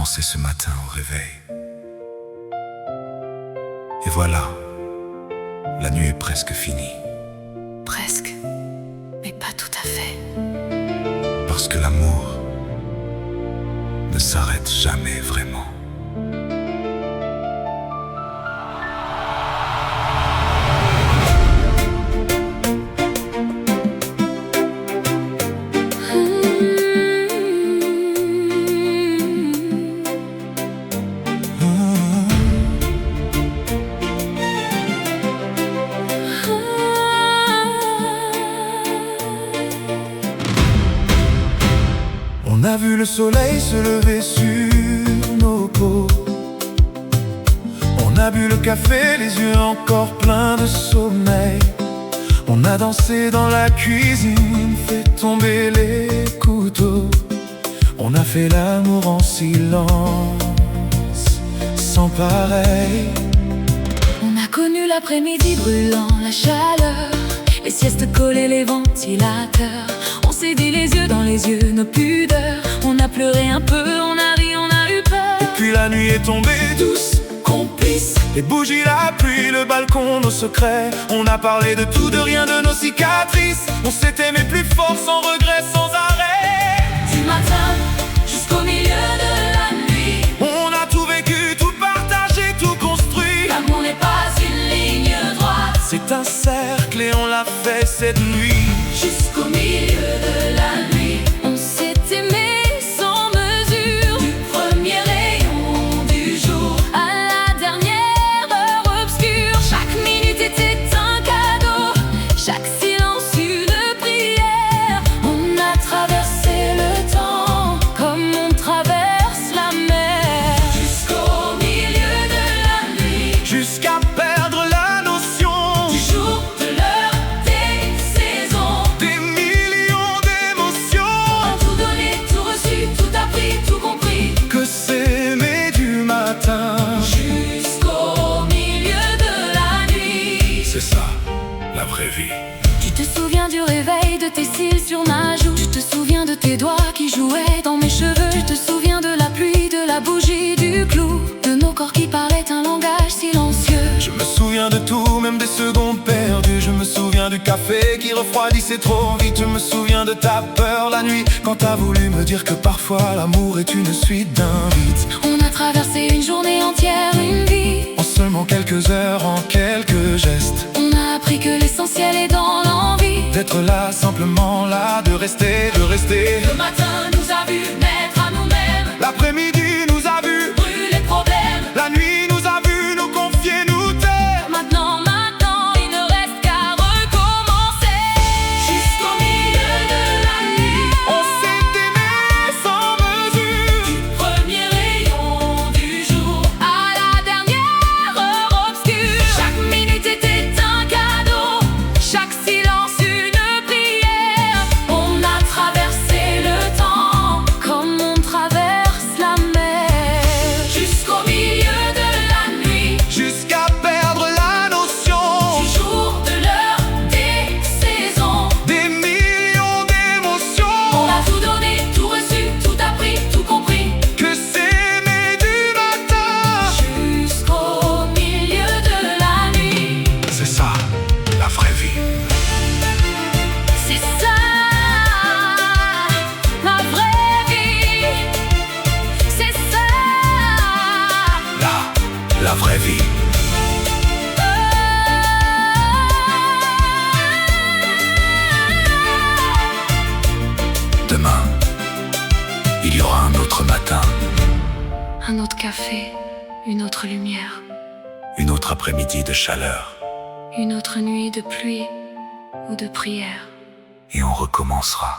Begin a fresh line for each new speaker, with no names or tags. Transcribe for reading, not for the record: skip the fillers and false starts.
commencé ce matin au réveil. Et voilà, la nuit est presque finie.
Presque, mais pas tout à fait.
Parce que l'amour ne s'arrête jamais vraiment.
On a vu le soleil se lever sur nos peaux. On a bu le café, les yeux encore pleins de sommeil. On a dansé dans la cuisine, fait tomber les couteaux. On a fait l'amour en silence, sans pareil.
On a connu l'après-midi brûlant, la chaleur, les siestes collées, les ventilateurs. On s'est dit les yeux dans les yeux, nos pudeurs. On a pleuré un peu, on a ri, on a eu peur.
Et puis la nuit est tombée douce, complice. Les bougies, la pluie, le balcon, nos secrets. On a parlé de tout, de rien, de nos cicatrices. On s'est aimé plus fort, sans regret, sans arrêt.
Du matin jusqu'au milieu de la nuit,
On a tout vécu, tout partagé, tout construit.
l'amour n'est pas une ligne droite.
C'est un cercle et on l'a fait cette nuit.
Jusqu'au milieu de la nuit, on s'est aimé sans mesure. Du premier rayon du jour à la dernière heure obscure. Chaque minute était un cadeau, chaque silence une prière. On a traversé le temps comme on traverse la mer. Jusqu'au milieu de la nuit,
Jusqu'à perdre la notion
du jour, de l'heure, des saisons.
des millions d'émotions.
On a tout donné, tout reçu, tout appris, tout compris.
Que s'aimer du matin.
Jusqu'au milieu de la nuit.
C'est ça, la vraie vie.
Tu te souviens du réveil, de tes cils sur ma joue. Tu te souviens de tes doigts qui jouaient dans mes cheveux. Tu te souviens de la pluie, de la bougie, du clou, de nos corps qui parlaient un langage silencieux.
Je me souviens de tout, même des secondes perdues. Je me souviens du café qui refroidissait trop vite. Je me souviens de ta peur la nuit, quand t'as voulu me dire que parfois l'amour est une suite d'invites.
On a traversé une journée entière, une vie.
En seulement quelques heures, en quelques gestes.
On a appris que l'essentiel est dans l'envie.
D'être là, simplement là, de rester, de rester.
Le matin nous a vus naître à nous-mêmes,
L'après-midi nous a vus,
brûler de problèmes.
la nuit nous a vus, nous confier, nous taire.
Maintenant, il ne reste qu'à recommencer. Jusqu'au milieu de la nuit,
On s'est aimé sans mesure.
du premier rayon du jour à la dernière heure obscure. Chaque minute était un cadeau, chaque silence une prière. On a traversé le temps comme on traverse la mer. Jusqu'au milieu de la nuit,
Jusqu'à perdre la notion
du jour, de l'heure, des saisons.
des millions d'émotions.
On a tout donné, tout reçu, tout appris, tout compris.
Que s'aimer du matin.
Jusqu'au milieu de la nuit.
C'est ça, la vraie vie.
C'est ça, la vraie vie. C'est ça.
Là, la vraie vie. Demain, il y aura un autre matin,
Un autre café, une autre lumière,
une autre après-midi de chaleur,
une autre nuit de pluie ou de prière.
et on recommencera.